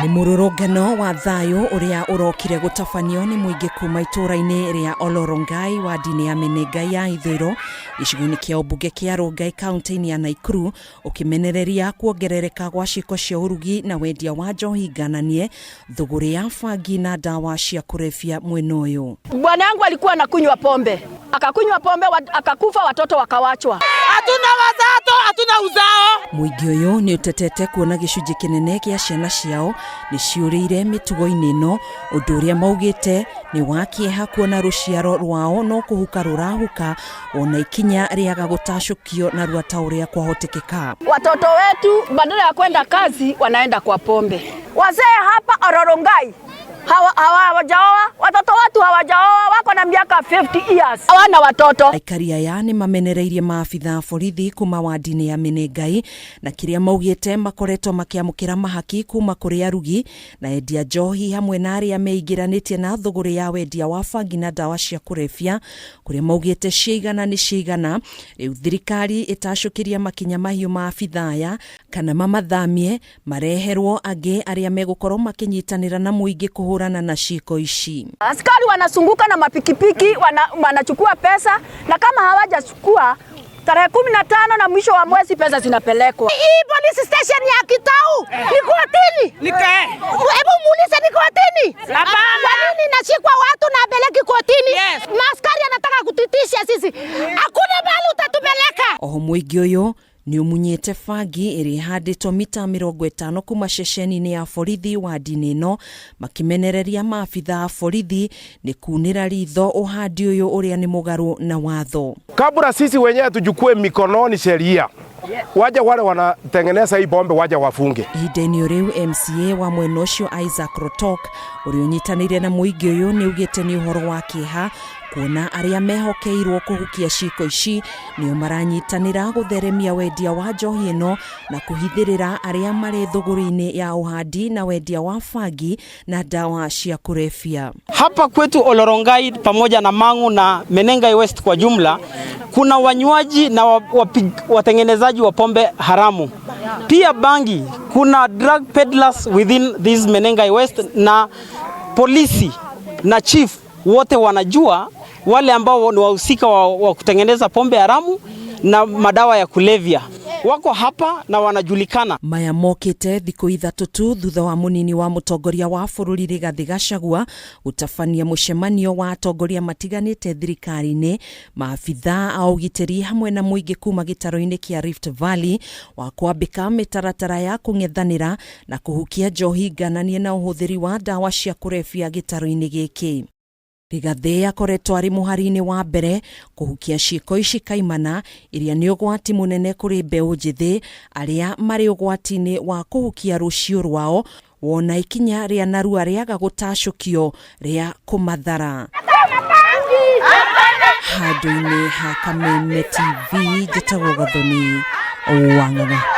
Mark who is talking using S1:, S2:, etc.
S1: Ni mururungano wa thayu uria urokire gutafanio ni muingi kuma itura-ini ria Ol-Rongai wandi-ini ya MENENGAI ya ITHUIRO gicigo-ini kia ubunge kia Rongai kaunti-ini ya Naikuru ukimenereria kuongerereka gwa ciiko cia urugi na wendia wa njohi ngananie thuguri ya bangi na ndawa cia kurebia mwena uyu.
S2: Bwana yangu alikuwa anakunywa pombe, akakunywa pombe akakufa, watoto wakawachwa. Hatuna wazato, hatuna uzao.
S1: Muingi uyu ni utetete kuona gicunji kinene kia ciana ciao ni ciurire mitugo-ini no undu uria maugite ni wakieha kuona ruciaro rwao no kuhuka rurahuka ona ikinya riaga gutacukio na ruata uria kwahotekeka.
S2: Watoto wetu badala ya kwenda kazi wanaenda kwa pombe. Wazee hapa Ol-Rongai hawajaoa, watoto watu hawajaoa, wako na miaka 50 years hawana watoto.
S1: Aikari aya ni mamenereirie maabitha borithi kuma wandi-ini ya MENENGAI na kiria maugite makoretwo makiamukira mahaki kuma kuri arugi na endia njohi hamwe na aria meingiranitie na thuguri ya wendia wa bangi na ndawa cia kurebia kuria maugite ciigana ni ciigana. Riu thirikari itashukiria makinya mahiu maabitha aya kana mamathamie mareherwo angi aria megukorwo makinyitanira na muingi kuhurana na ciiko ici.
S2: Askari wanasunguka na mapikipiki wanachukua pesa, na kama hawajachukua tarehe 15 na mwisho wa mwezi pesa zinapelekwa. Hii police station ya Kitau ni kotini. Hebu muulize ni kotini. Kwa nini nashikwa watu na beleki kotini? Yes. Maaskari anataka kutitisha sisi. Hakuna mahali utatupeleka.
S1: Oho muingi uyu ni umunyete bangi iri handitwo mita 50 kuma ceceni-ini ya borithi wandi-ini no makimenereria maabitha borithi ni kunira ritho uhandi uyu uria ni mugaru na watho.
S3: Kabla sisi wenyewe tujukue mikononi sheria, waje wale wanatengeneza hii bombe waje wafunge.
S1: Ihinda-ini riu MCA wa mwena ucio Isaac Rotok uri unyitanire na muingi uyu ni ugite ni uhoro wa kieha kuona aria mehokeirwo kuhukia ciiko ici nio maranyitanira gutheremia wendia wa njohi ino na kuhithirira aria mari thuguri-ini ya uhandi na wendia wa bangi na ndawa cia kurebia.
S4: Hapa kwetu Ol-Rongai pamoja na Mangu na MENENGAI West kwa jumla kuna wanywaji na watengenezaji wa pombe haramu. Pia bangi, kuna drug peddlers within this MENENGAI West, na polisi na chief wote wanajua wale ambao ni wahusika wa kutengeneza pombe haramu na madawa ya kulevya wako hapa na wanajulikana.
S1: Maya mokite thiku ithatu tu thutha wa munini wa mutongoria wa bururi Rigathi Gachagua utafania mucemanio wa atongoria matiganite thirikari-ini, maabitha a ugitiri hamwe na muingi kuma gitaro-ini kia Rift Valley wa kwambika mitaratara ya kung'ethanira na kuhukia njohi ngananie na uhuthiri wa ndawa cia kurebia gitaro-ini giki. Rigathi akoretwo ari muhari-ini wa mbere kuhukia ciiko ici kaimana iria ni ugwati munene kuri mbeu njithi aria mari ugwati-ini wa kuhukia rucio rwao wona ikinya ria narua riaga gutacukio ria kumathara. Handu-INI ha Kameme TV, Jitagwo Gathoni, Wang'ang'a.